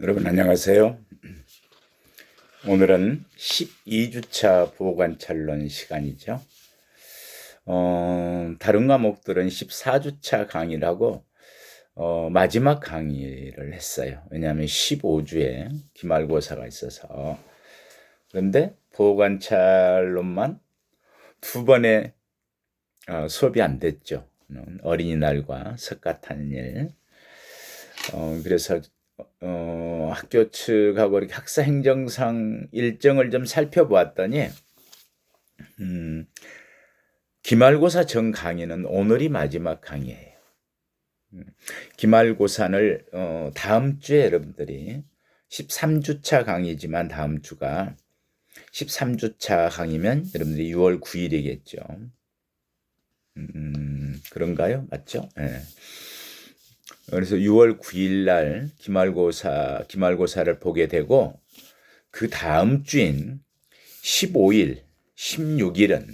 여러분 안녕하세요. 오늘은 12주차 보관찰론 시간이죠. 다른 과목들은 14주차 강의라고 마지막 강의를 했어요. 왜냐하면 15주에 기말고사가 있어서. 그런데 보관찰론만 두 번의 수업이 안 됐죠. 어린이날과 석가탄일. 그래서 학교 측하고 이렇게 학사 행정상 일정을 좀 살펴보았더니 기말고사 전 강의는 오늘이 마지막 강의예요. 기말고사를 다음 주에 여러분들이 13주차 강의지만 다음 주가 13주차 강의면 여러분들이 6월 9일이겠죠. 그런가요? 맞죠? 네. 그래서 6월 9일 날 기말고사를 보게 되고 그 다음 주인 15일, 16일은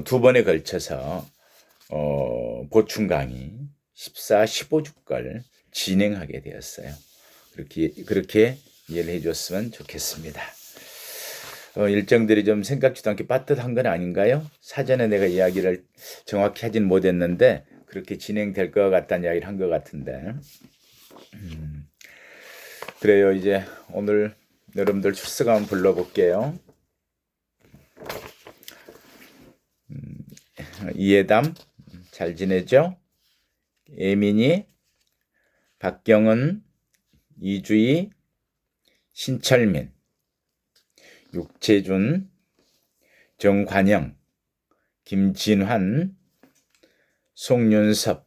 두 번에 걸쳐서 보충 강의 14, 15주걸 진행하게 되었어요. 그렇게 이해를 해줬으면 좋겠습니다. 일정들이 좀 생각지도 않게 빠듯한 건 아닌가요? 사전에 내가 이야기를 정확히 하진 못했는데 그렇게 진행될 것 같다는 이야기를 한 것 같은데 그래요. 이제 오늘 여러분들 출석 한번 불러볼게요. 이해담 잘 지내죠? 예민이, 박경은, 이주희, 신철민, 육재준, 정관영, 김진환, 송윤섭,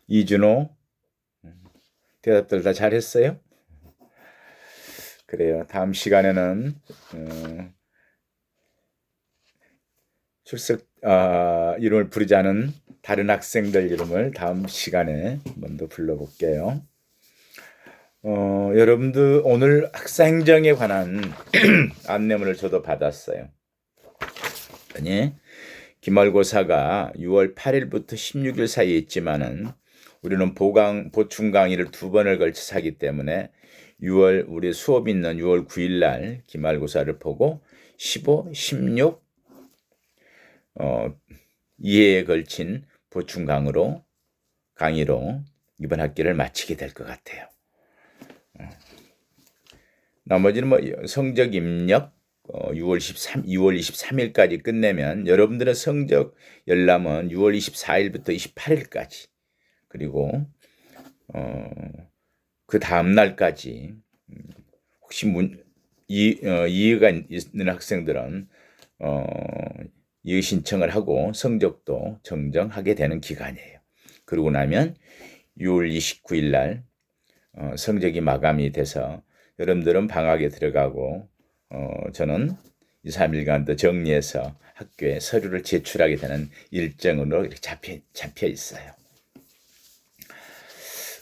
이준호. 대답들 다 잘했어요? 그래요. 다음 시간에는 출석 이름을 부르지 않은 다른 학생들 이름을 다음 시간에 한번 더 불러볼게요. 여러분들 오늘 학사행정에 관한 안내문을 저도 받았어요. 아니, 기말고사가 6월 8일부터 16일 사이에 있지만은 우리는 보충 강의를 두 번을 걸쳐서 하기 때문에 우리 수업 있는 6월 9일 날 기말고사를 보고 15, 16 2회에 걸친 보충 강의로 이번 학기를 마치게 될 것 같아요. 나머지는 뭐 성적 입력 6월 23일까지 끝내면 여러분들의 성적 열람은 6월 24일부터 28일까지 그리고 그 다음 날까지 혹시 이의가 있는 학생들은 이의 신청을 하고 성적도 정정하게 되는 기간이에요. 그러고 나면 6월 29일 날 성적이 마감이 돼서 여러분들은 방학에 들어가고 저는 2, 3일간 더 정리해서 학교에 서류를 제출하게 되는 일정으로 이렇게 잡혀 있어요.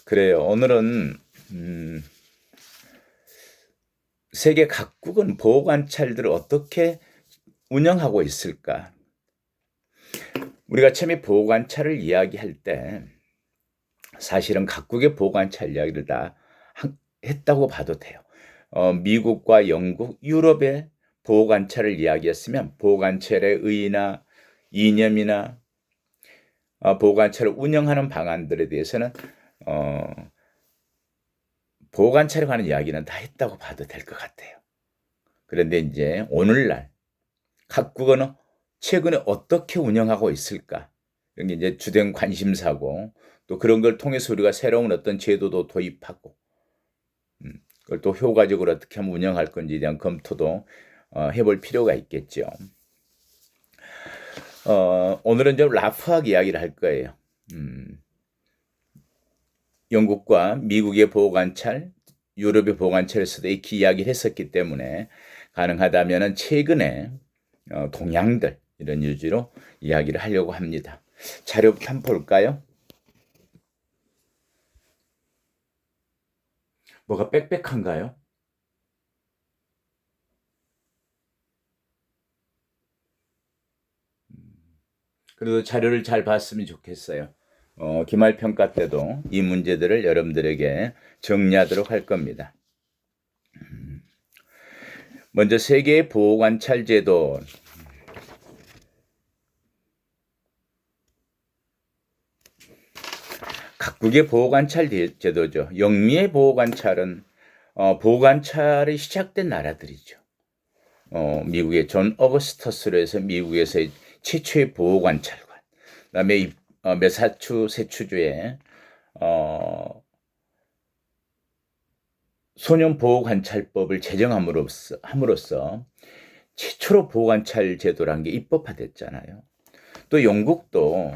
그래요. 오늘은 세계 각국은 보호관찰들을 어떻게 운영하고 있을까? 우리가 처음에 보호관찰을 이야기할 때 사실은 각국의 보호관찰 이야기를 다 했다고 봐도 돼요. 미국과 영국, 유럽의 보호관찰을 이야기했으면 보호관찰의 의의나 이념이나 보호관찰을 운영하는 방안들에 대해서는 보호관찰에 관한 이야기는 다 했다고 봐도 될 것 같아요. 그런데 이제 오늘날 각국은 최근에 어떻게 운영하고 있을까? 이런 게 이제 주된 관심사고 또 그런 걸 통해서 우리가 새로운 어떤 제도도 도입하고 그걸 또 효과적으로 어떻게 하면 운영할 건지에 대한 검토도 해볼 필요가 있겠죠. 오늘은 좀 라프하게 이야기를 할 거예요. 영국과 미국의 보호관찰, 유럽의 보호관찰에서도 이렇게 이야기를 했었기 때문에 가능하다면 최근에 동향들 이런 유지로 이야기를 하려고 합니다. 자료부터 한번 볼까요? 뭐가 빽빽한가요? 그래도 자료를 잘 봤으면 좋겠어요. 기말평가 때도 이 문제들을 여러분들에게 정리하도록 할 겁니다. 먼저 세계의 보호관찰 제도. 각국의 보호관찰 제도죠. 영미의 보호관찰은 보호관찰이 시작된 나라들이죠. 미국의 존 어거스터스로 해서 미국에서의 최초의 보호관찰관. 그다음에 매사추세츠주의 소년보호관찰법을 제정함으로써 최초로 보호관찰 제도라는 게 입법화됐잖아요. 또 영국도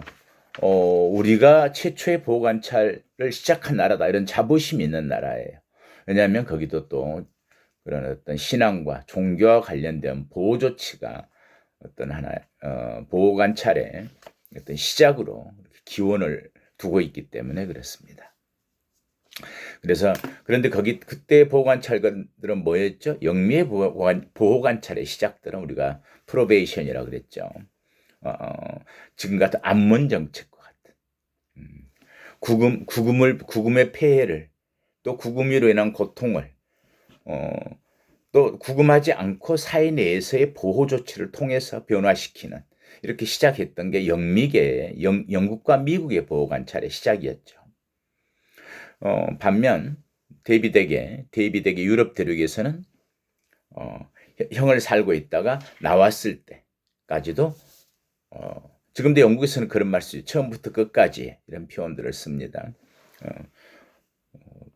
우리가 최초의 보호관찰을 시작한 나라다 이런 자부심이 있는 나라예요. 왜냐하면 거기도 또 그런 어떤 신앙과 종교와 관련된 보호 조치가 어떤 하나의 보호관찰의 어떤 시작으로 기원을 두고 있기 때문에 그렇습니다. 그런데 그때 보호관찰들은 뭐였죠? 영미의 보호관찰의 시작들은 우리가 프로베이션이라고 그랬죠. 지금 같은 안문 정책과 같은 구금의 폐해를, 또 구금으로 인한 고통을, 또 구금하지 않고 사회 내에서의 보호 조치를 통해서 변화시키는, 이렇게 시작했던 게 영국과 미국의 보호관찰의 시작이었죠. 반면 데이비덱의 유럽 대륙에서는 형을 살고 있다가 나왔을 때까지도 지금도 영국에서는 그런 말 쓰죠. 처음부터 끝까지 이런 표현들을 씁니다.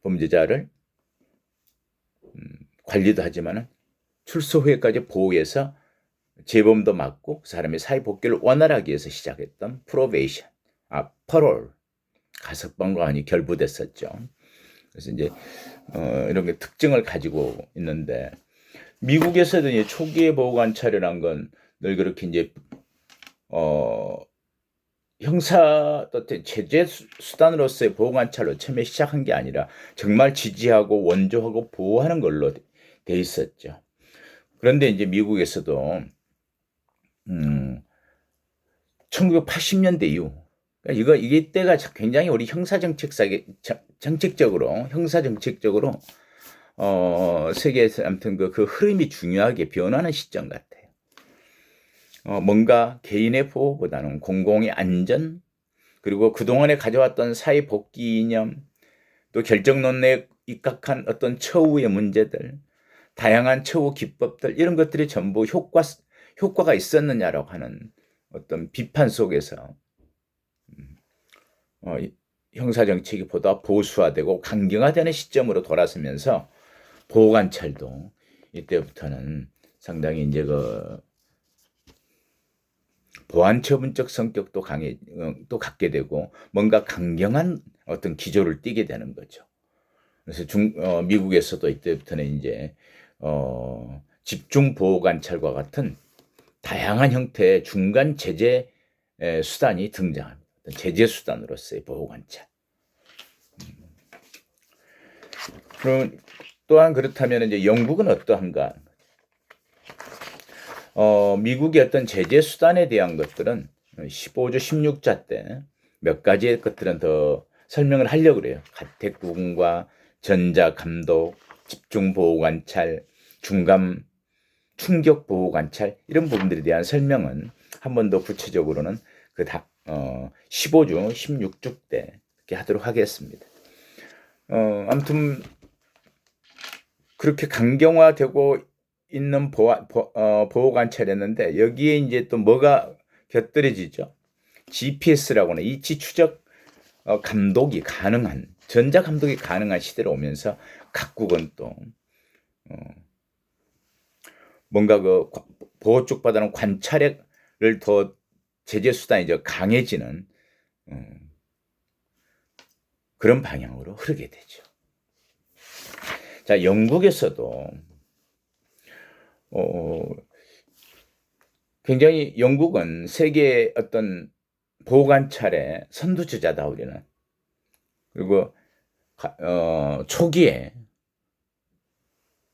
범죄자를 관리도 하지만 출소 후에까지 보호해서 재범도 막고 그 사람의 사회 복귀를 원활하게 해서 시작했던 프로베이션, 퍼롤, 가석방관이 결부됐었죠. 그래서 이제 이런 게 특징을 가지고 있는데, 미국에서도 이제 초기의 보호관찰이란 건 늘 그렇게 이제 형사 또는 제재 수단으로서의 보호관찰로 처음에 시작한 게 아니라 정말 지지하고 원조하고 보호하는 걸로 돼 있었죠. 그런데 이제 미국에서도 1980년대 이후, 이게 때가 굉장히 우리 형사정책적으로 세계에서 아무튼 그 흐름이 중요하게 변하는 시점 같아요. 뭔가 개인의 보호보다는 공공의 안전, 그리고 그동안에 가져왔던 사회 복귀 이념, 또 결정론에 입각한 어떤 처우의 문제들, 다양한 처우 기법들, 이런 것들이 전부 효과가 있었느냐라고 하는 어떤 비판 속에서 형사정책이 보다 보수화되고 강경화되는 시점으로 돌아서면서 보호관찰도 이때부터는 상당히 이제 보안처분적 성격도 또 갖게 되고 뭔가 강경한 어떤 기조를 띠게 되는 거죠. 그래서 미국에서도 이때부터는 이제 집중 보호관찰과 같은 다양한 형태의 중간 제재 수단이 등장합니다. 제재 수단으로서의 보호관찰. 그럼 또한 그렇다면 이제 영국은 어떠한가? 미국의 어떤 제재 수단에 대한 것들은 15조 16자 때 몇 가지의 것들은 더 설명을 하려고 그래요. 가택구금과 전자감독, 집중보호관찰, 중간 충격보호관찰, 이런 부분들에 대한 설명은 한 번 더 구체적으로는 15조 16주 때 이렇게 하도록 하겠습니다. 아무튼 그렇게 강경화되고 있는 보호관찰이었는데, 여기에 이제 또 뭐가 곁들여지죠? GPS라고 하는 이치 추적 감독이 가능한, 전자 감독이 가능한 시대로 오면서 각국은 또 뭔가 보호 쪽보다는 관찰을 더 제재 수단이 강해지는 그런 방향으로 흐르게 되죠. 자, 영국에서도 굉장히 영국은 세계의 어떤 보호관찰의 선두주자다, 우리는. 그리고 초기에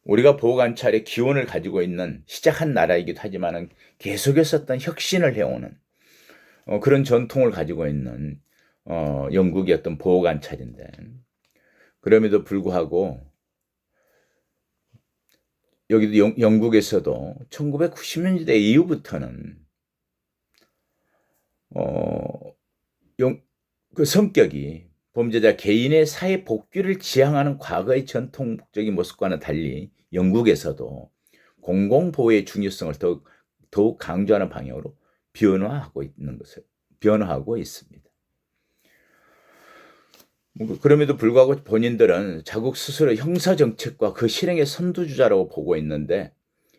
우리가 보호관찰의 기원을 가지고 있는 시작한 나라이기도 하지만 계속해서 어떤 혁신을 해오는 그런 전통을 가지고 있는 영국의 어떤 보호 관찰인데, 그럼에도 불구하고 여기도 영국에서도 1990년대 이후부터는 그 성격이 범죄자 개인의 사회 복귀를 지향하는 과거의 전통적인 모습과는 달리 영국에서도 공공보호의 중요성을 더욱 강조하는 방향으로 변화하고 있습니다. 그럼에도 불구하고 본인들은 자국 스스로 형사정책과 그 실행의 선두주자라고 보고 있는데,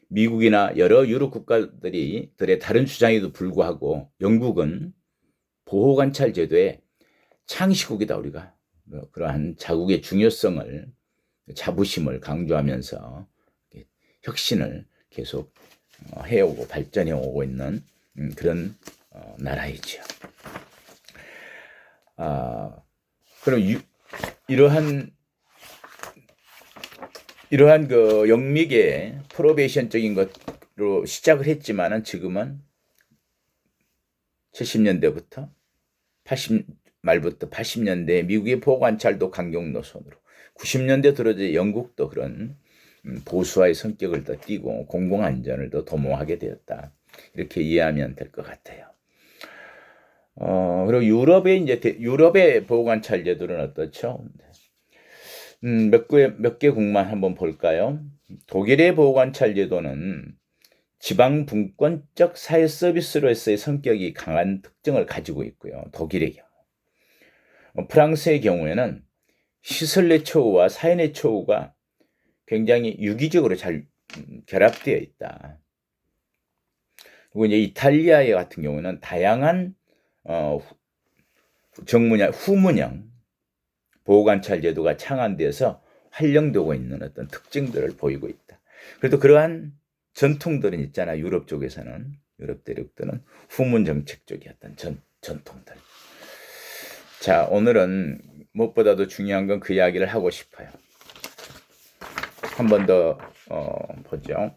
미국이나 여러 유럽 국가들의 다른 주장에도 불구하고 영국은 보호관찰 제도의 창시국이다. 우리가 그러한 자국의 중요성을, 자부심을 강조하면서 혁신을 계속 해오고 발전해오고 있는 그런 나라이죠. 그럼 이러한 그 영미계 프로베이션적인 것으로 시작을 했지만은 지금은 70년대부터 80 말부터 80년대 미국의 보호관찰도 강경 노선으로, 90년대 들어서 영국도 그런 보수화의 성격을 더 띠고 공공안전을 더 도모하게 되었다. 이렇게 이해하면 될 것 같아요. 그리고 유럽의 보호관찰 제도는 어떻죠? 몇 개국만 한번 볼까요? 독일의 보호관찰 제도는 지방 분권적 사회 서비스로서의 성격이 강한 특징을 가지고 있고요. 독일의 경우. 프랑스의 경우에는 시설 내 처우와 사회 내 처우가 굉장히 유기적으로 잘 결합되어 있다. 그리고 이제 이탈리아 같은 경우는 다양한 후문형 보호관찰 제도가 창안돼서 활용되고 있는 어떤 특징들을 보이고 있다. 그래도 그러한 전통들은 있잖아. 유럽 쪽에서는, 유럽 대륙들은 후문 정책 쪽의 어떤 전통들. 자, 오늘은 무엇보다도 중요한 건 그 이야기를 하고 싶어요. 한 번 더 보죠.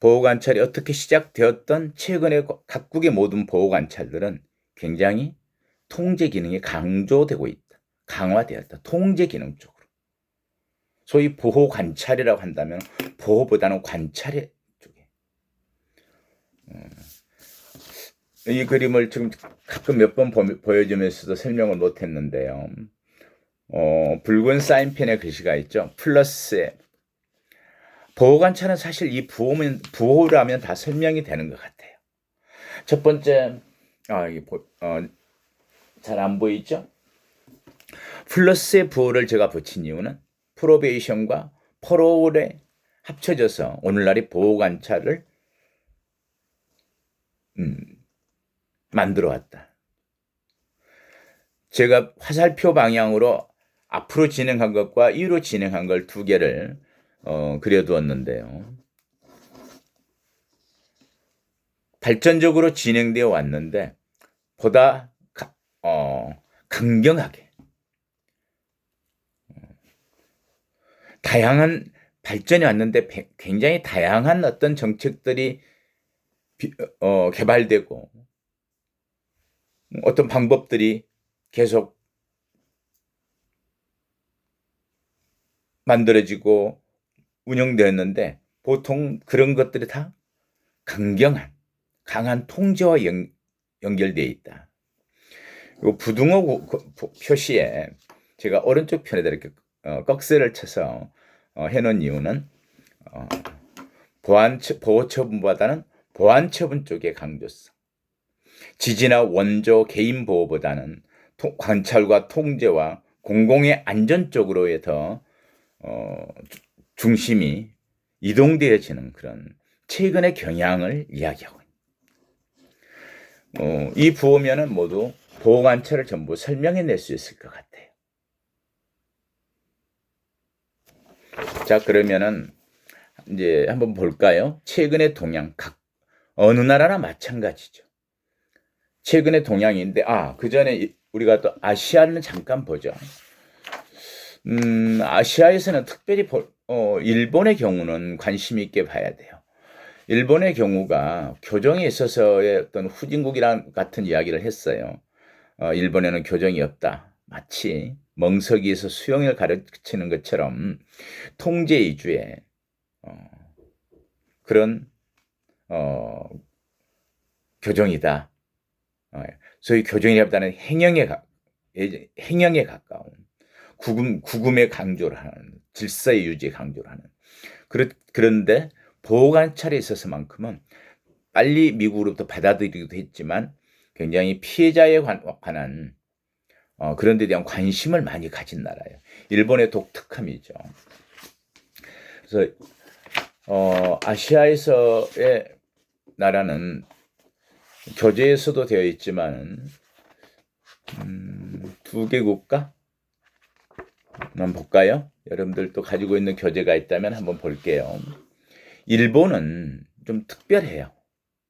보호관찰이 어떻게 시작되었던 최근의 각국의 모든 보호관찰들은 굉장히 통제 기능이 강조되고 있다. 강화되었다. 통제 기능 쪽으로. 소위 보호관찰이라고 한다면 보호보다는 관찰의 쪽에. 이 그림을 지금 가끔 몇 번 보여주면서도 설명을 못했는데요. 붉은 사인펜의 글씨가 있죠. 플러스에 보호관찰은 사실 이 부호라면 다 설명이 되는 것 같아요. 첫 번째, 잘 안 보이죠? 플러스의 부호를 제가 붙인 이유는 프로베이션과 퍼롤에 합쳐져서 오늘날의 보호관찰을 만들어 왔다. 제가 화살표 방향으로 앞으로 진행한 것과 이로 진행한 걸 두 개를 그려두었는데요. 발전적으로 진행되어 왔는데 보다 강경하게 다양한 발전이 왔는데 굉장히 다양한 어떤 정책들이 개발되고 어떤 방법들이 계속 만들어지고 운영되었는데 보통 그런 것들이 다 강한 통제와 연결되어 있다. 그리고 부등호 표시에 제가 오른쪽 편에다 이렇게 꺽쇠를 쳐서 해놓은 이유는 보호처분보다는 보안처분 쪽의 강조성, 지지나 원조 개인 보호보다는 관찰과 통제와 공공의 안전 쪽으로의 더 중심이 이동되어지는 그런 최근의 경향을 이야기하고 있습니다. 이 부호면은 모두 보호관찰을 전부 설명해낼 수 있을 것 같아요. 자, 그러면은 이제 한번 볼까요? 최근의 동향, 어느 나라나 마찬가지죠. 최근의 동향인데, 그 전에 우리가 또 아시아는 잠깐 보죠. 아시아에서는 특별히 일본의 경우는 관심 있게 봐야 돼요. 일본의 경우가 교정에 있어서의 어떤 후진국이랑 같은 이야기를 했어요. 일본에는 교정이 없다. 마치 멍석이에서 수영을 가르치는 것처럼 통제 위주의 그런 어, 교정이다. 소위 교정이라기보다는 행영에 가까운 구금의 강조를 하는 질서의 유지에 강조를 하는 그런데 보호관찰에 있어서만큼은 빨리 미국으로부터 받아들이기도 했지만 굉장히 피해자에 관한 그런 데 대한 관심을 많이 가진 나라예요. 일본의 독특함이죠. 그래서 아시아에서의 나라는 교재에서도 되어 있지만 두 개 국가 한번 볼까요? 여러분들도 가지고 있는 교재가 있다면 한번 볼게요. 일본은 좀 특별해요.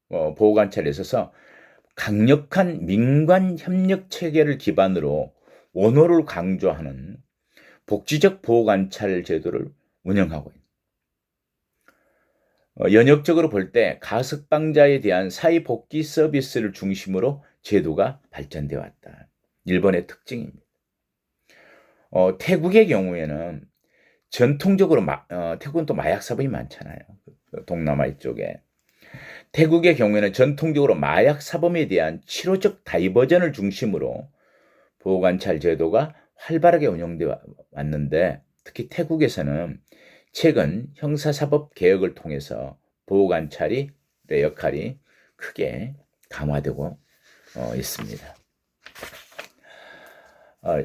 보호관찰에 있어서 강력한 민관 협력 체계를 기반으로 원호를 강조하는 복지적 보호관찰 제도를 운영하고 있습니다. 연역적으로 볼 때 가석방자에 대한 사회복지 서비스를 중심으로 제도가 발전되어 왔다. 일본의 특징입니다. 태국의 경우에는 전통적으로 태국은 또 마약 사범이 많잖아요. 동남아 이쪽에. 태국의 경우에는 전통적으로 마약 사범에 대한 치료적 다이버전을 중심으로 보호관찰 제도가 활발하게 운영되어 왔는데 특히 태국에서는 최근 형사사법 개혁을 통해서 보호관찰의 역할이 크게 강화되고 있습니다.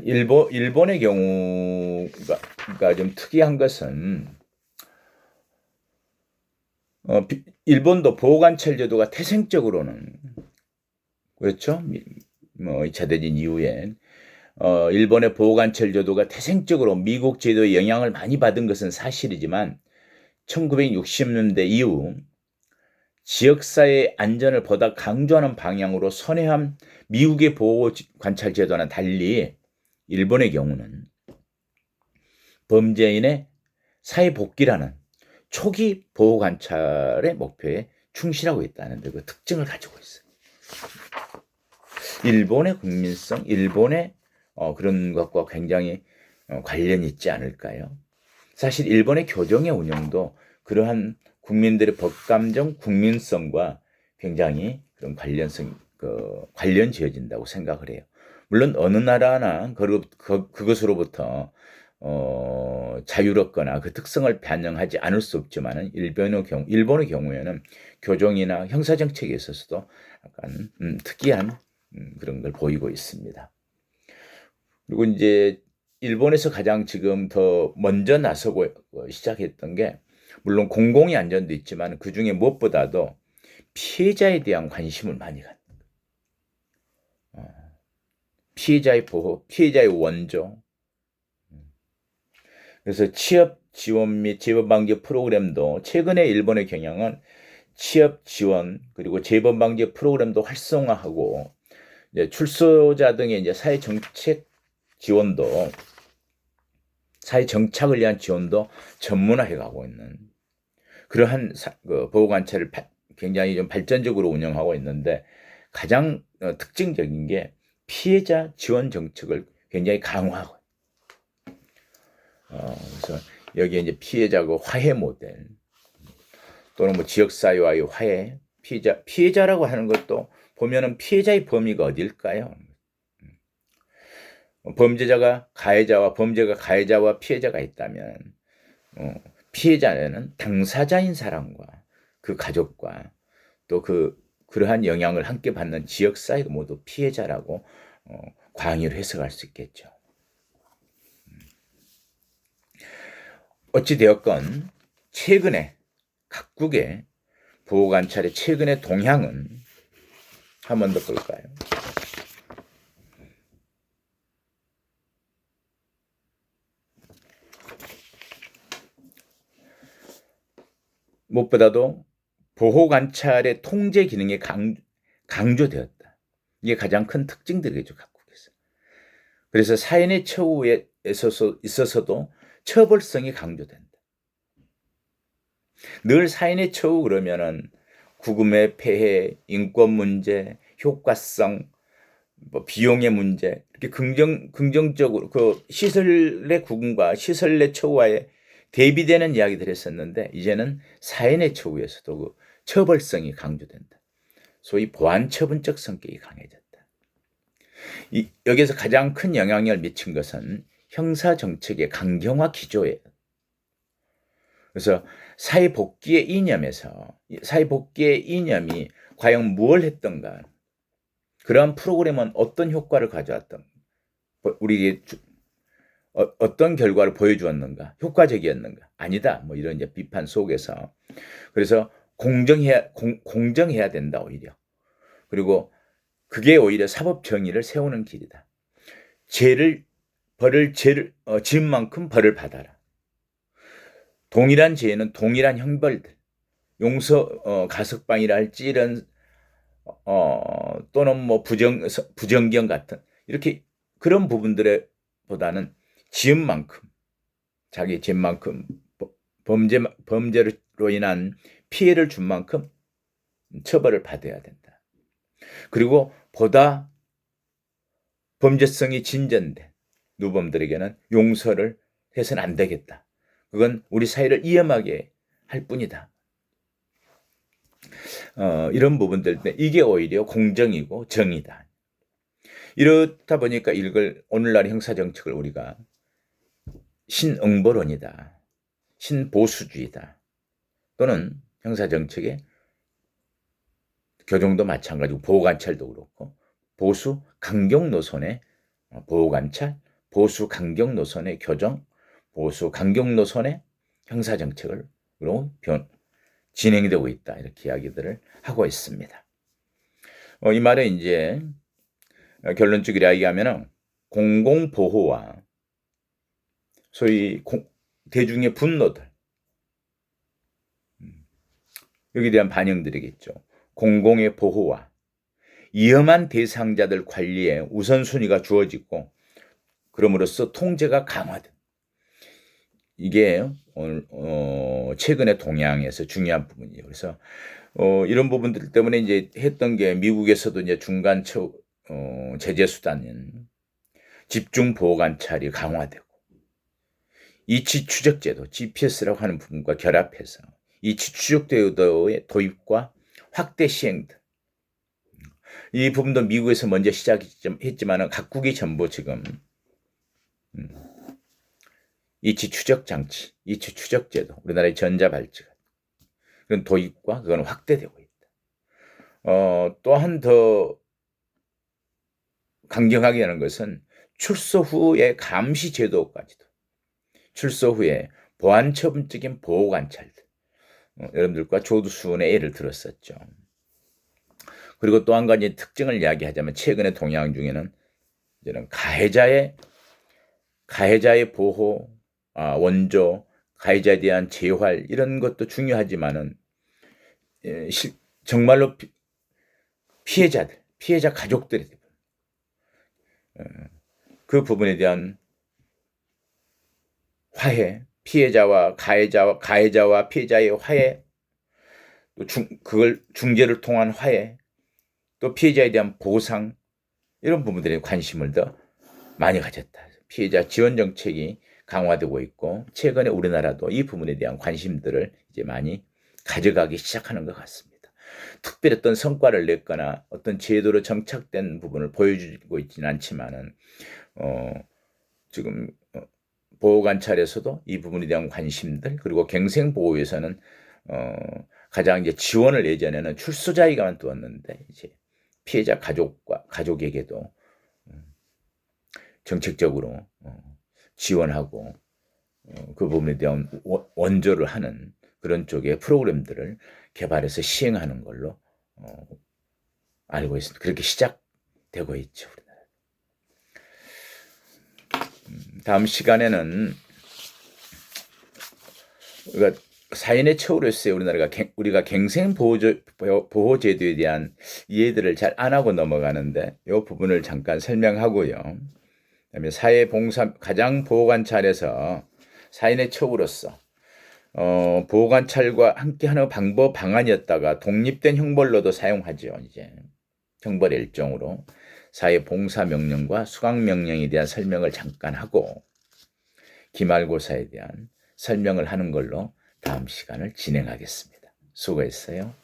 일본의 경우가 좀 특이한 것은 일본도 보호관찰 제도가 태생적으로는 그렇죠. 2차 대전 이후에 일본의 보호관찰 제도가 태생적으로 미국 제도의 영향을 많이 받은 것은 사실이지만 1960년대 이후 지역사회의 안전을 보다 강조하는 방향으로 선회한 미국의 보호관찰 제도와는 달리 일본의 경우는 범죄인의 사회복귀라는 초기 보호관찰의 목표에 충실하고 있다는 그 특징을 가지고 있어요. 일본의 국민성, 일본의 그런 것과 굉장히 관련이 있지 않을까요? 사실 일본의 교정의 운영도 그러한 국민들의 법감정, 국민성과 굉장히 그런 관련 지어진다고 생각을 해요. 물론 어느 나라나 그것으로부터 자유롭거나 그 특성을 반영하지 않을 수 없지만 일본의 경우에는 교정이나 형사정책에 있어서도 약간 특이한 그런 걸 보이고 있습니다. 그리고 이제 일본에서 가장 지금 더 먼저 나서고 시작했던 게 물론 공공의 안전도 있지만 그 중에 무엇보다도 피해자에 대한 관심을 많이 갖는 거예요. 피해자의 보호, 피해자의 원조. 그래서 취업 지원 및 재범 방지 프로그램도 최근에 일본의 경향은 취업 지원 그리고 재범 방지 프로그램도 활성화하고 이제 출소자 등의 이제 사회 정책 지원도 사회 정착을 위한 지원도 전문화해 가고 있는 그러한 보호관찰을 굉장히 좀 발전적으로 운영하고 있는데 가장 특징적인 게 피해자 지원 정책을 굉장히 강화하고 그래서 여기에 이제 피해자고 화해 모델 또는 뭐 지역사회와의 화해 피해자라고 하는 것도 보면은 피해자의 범위가 어딜까요? 범죄가 가해자와 피해자가 있다면 피해자는 당사자인 사람과 그 가족과 또 그러한 영향을 함께 받는 지역사회가 모두 피해자라고 광의로 해석할 수 있겠죠. 어찌되었건 최근에 각국의 보호관찰의 최근의 동향은 한 번 더 볼까요? 무엇보다도 보호관찰의 통제 기능이 강조되었다. 이게 가장 큰 특징들이죠, 각국에서. 그래서 사인의 처우에 있어서도 처벌성이 강조된다. 늘 사인의 처우 그러면은 구금의 폐해, 인권 문제, 효과성, 뭐 비용의 문제 이렇게 긍정적으로 그 시설 내 구금과 시설 내 처우와의 대비되는 이야기들 했었는데 이제는 사인의 처우에서도 그 처벌성이 강조된다. 소위 보안 처분적 성격이 강해졌다. 여기에서 가장 큰 영향을 미친 것은 형사 정책의 강경화 기조예요. 그래서 사회복귀의 이념이 과연 무엇을 했던가, 그러한 프로그램은 어떤 효과를 가져왔던가, 우리에게 어떤 결과를 보여주었는가, 효과적이었는가, 아니다, 뭐 이런 이제 비판 속에서 그래서 공정해야 된다 오히려. 그리고 그게 오히려 사법 정의를 세우는 길이다. 죄를 지은 만큼 벌을 받아라. 동일한 죄는 동일한 형벌들, 가석방이라 할지 이런 또는 뭐 부정경 같은 이렇게 그런 부분들에 보다는 지은 만큼 자기 죄 만큼 범죄로 인한 피해를 준 만큼 처벌을 받아야 된다. 그리고 보다 범죄성이 진전된 누범들에게는 용서를 해서는 안 되겠다. 그건 우리 사회를 위험하게 할 뿐이다. 이런 부분들 이게 오히려 공정이고 정의다. 이렇다 보니까 오늘날 형사정책을 우리가 신응보론이다, 신보수주의다, 또는 형사정책의 교정도 마찬가지고 보호관찰도 그렇고 보수 강경 노선의 보호관찰, 보수 강경 노선의 교정, 보수 강경 노선의 형사정책으로 진행되고 있다, 이렇게 이야기들을 하고 있습니다. 이 말은 이제 결론적으로 이야기하면 공공보호와 소위 대중의 분노들, 여기에 대한 반영들이겠죠. 공공의 보호와 위험한 대상자들 관리에 우선순위가 주어지고 그럼으로써 통제가 강화된, 이게 최근의 동향에서 중요한 부분이에요. 그래서 이런 부분들 때문에 이제 했던 게 미국에서도 이제 중간 제재 수단인 집중 보호 관찰이 강화되고 이치 추적제도 GPS라고 하는 부분과 결합해서 이치 추적제도의 도입과 확대 시행 등 이 부분도 미국에서 먼저 시작했지만 각국이 전부 지금 이치 추적 장치, 이치 추적 제도, 우리나라의 전자발찌 그런 도입과 그건 확대되고 있다. 또한 더 강경하게 하는 것은 출소 후의 감시 제도까지도, 출소 후에 보안 처분적인 보호 관찰들, 여러분들과 조두순의 예를 들었었죠. 그리고 또 한 가지 특징을 이야기하자면 최근의 동향 중에는 이제는 가해자의 보호, 원조, 가해자에 대한 재활 이런 것도 중요하지만은 정말로 피해자 가족들이 그 부분에 대한 화해, 피해자와 가해자와 피해자의 화해, 또 그걸 중재를 통한 화해, 또 피해자에 대한 보상, 이런 부분들에 관심을 더 많이 가졌다. 피해자 지원 정책이 강화되고 있고 최근에 우리나라도 이 부분에 대한 관심들을 이제 많이 가져가기 시작하는 것 같습니다. 특별히 어떤 성과를 냈거나 어떤 제도로 정착된 부분을 보여주고 있지는 않지만은 지금 보호관찰에서도 이 부분에 대한 관심들, 그리고 갱생보호에서는 가장 이제 지원을 예전에는 출소자에게만 두었는데 이제 피해자 가족에게도 정책적으로 지원하고 그 부분에 대한 원조를 하는 그런 쪽의 프로그램들을 개발해서 시행하는 걸로 알고 있습니다. 그렇게 시작되고 있죠. 다음 시간에는 우리가 사인의 처우로서의 우리가 갱생보호제도에 대한 이해들을 잘 안 하고 넘어가는데 이 부분을 잠깐 설명하고요. 그다음에 사회봉사 가장 보호관찰에서 사인의 처우로서 보호관찰과 함께하는 방법 방안이었다가 독립된 형벌로도 사용하죠. 이제 형벌의 일종으로 사회봉사명령과 수강명령에 대한 설명을 잠깐 하고 기말고사에 대한 설명을 하는 걸로 다음 시간을 진행하겠습니다. 수고했어요.